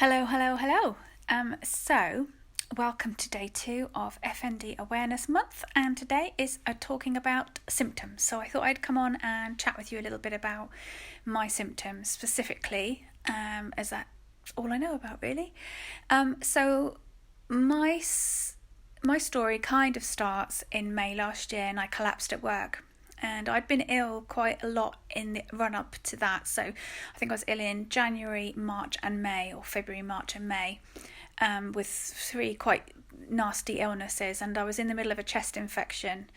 Hello, hello, hello. So, welcome to day 2 of FND Awareness Month, and today is talking about symptoms. So I thought I'd come on and chat with you a little bit about my symptoms specifically, as that's all I know about really. So my story kind of starts in May last year, and I collapsed at work. And I'd been ill quite a lot in the run-up to that. So I think I was ill in January, March and May, or February, March and May, with 3 quite nasty illnesses. And I was in the middle of a chest infection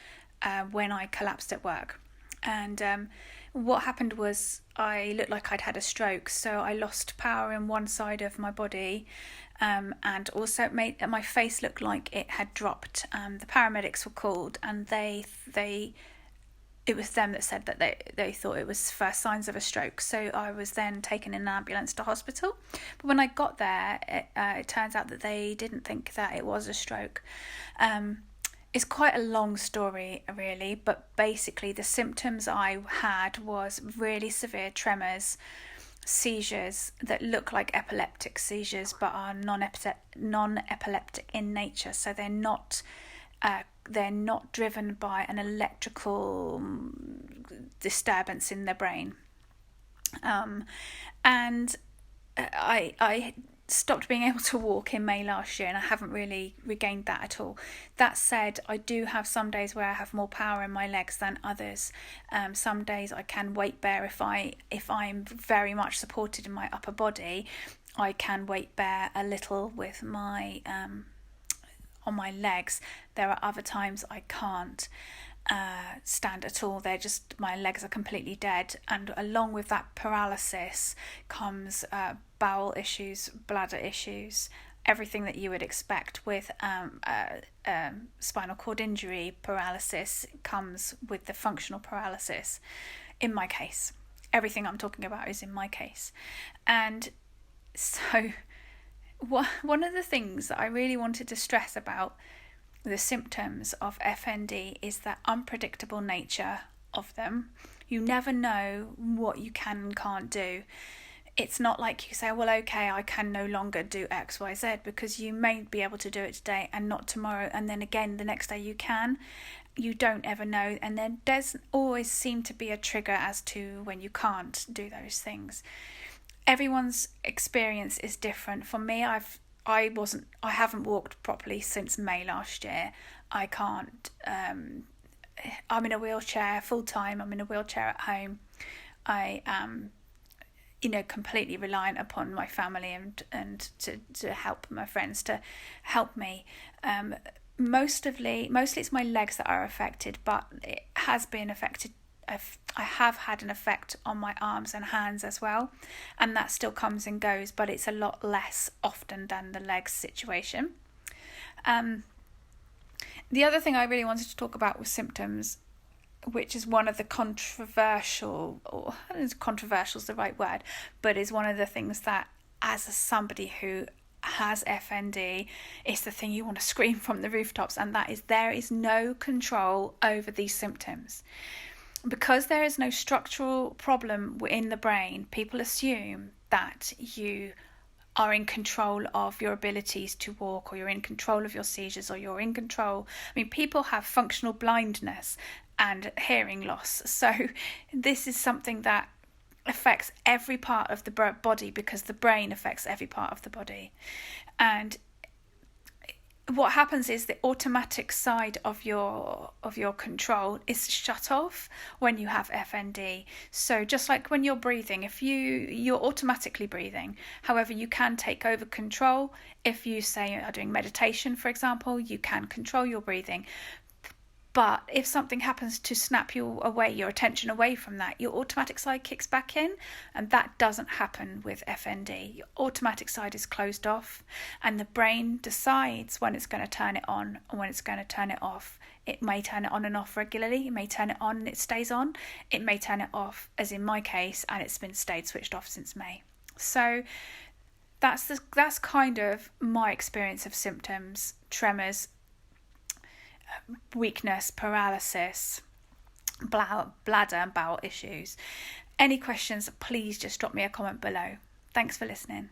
when I collapsed at work. And what happened was I looked like I'd had a stroke. So I lost power in one side of my body, and also it made my face look like it had dropped. The paramedics were called, and it was them that said that they thought it was first signs of a stroke. So I was then taken in an ambulance to hospital. But when I got there, it turns out that they didn't think that it was a stroke. It's quite a long story, really. But basically, the symptoms I had was really severe tremors, seizures that look like epileptic seizures but are non-epileptic in nature. So they're not driven by an electrical disturbance in the brain. And I stopped being able to walk in May last year, and I haven't really regained that at all. That said, I do have some days where I have more power in my legs than others. Some days I can weight bear if I'm very much supported in my upper body. I can weight bear a little with my on my legs. There are other times I can't stand at all. My legs are completely dead, and along with that paralysis comes bowel issues, bladder issues, everything that you would expect with spinal cord injury. Paralysis comes with the functional paralysis. In my case, everything I'm talking about is in my case. And so one of the things that I really wanted to stress about the symptoms of FND is the unpredictable nature of them. You never know what you can and can't do. It's not like you say, well, okay, I can no longer do X, Y, Z, because you may be able to do it today and not tomorrow, and then again the next day you can. You don't ever know, and there doesn't always seem to be a trigger as to when you can't do those things. Everyone's experience is different. For me, I haven't walked properly since May last year. I can't. I'm in a wheelchair full time. I'm in a wheelchair at home. I am, completely reliant upon my family and to help my friends to help me. Mostly it's my legs that are affected, but it has been affected. I have had an effect on my arms and hands as well, and that still comes and goes, but it's a lot less often than the legs situation. The other thing I really wanted to talk about was symptoms, which is one of the controversial, or I don't know if controversial is the right word, but is one of the things that, as somebody who has FND, it's the thing you want to scream from the rooftops, and that is there is no control over these symptoms. Because there is no structural problem in the brain, people assume that you are in control of your abilities to walk, or you're in control of your seizures, or you're in control. People have functional blindness and hearing loss. So this is something that affects every part of the body, because the brain affects every part of the body. And what happens is the automatic side of your control is shut off when you have FND. So just like when you're breathing, if you're automatically breathing. However, you can take over control. If you say are doing meditation, for example, you can control your breathing. But if something happens to snap your attention away from that, your automatic side kicks back in, and that doesn't happen with FND. Your automatic side is closed off, and the brain decides when it's going to turn it on and when it's going to turn it off. It may turn it on and off regularly. It may turn it on and it stays on. It may turn it off, as in my case, and it's been switched off since May. So that's kind of my experience of symptoms: tremors, weakness, paralysis, bladder and bowel issues. Any questions, please just drop me a comment below. Thanks for listening.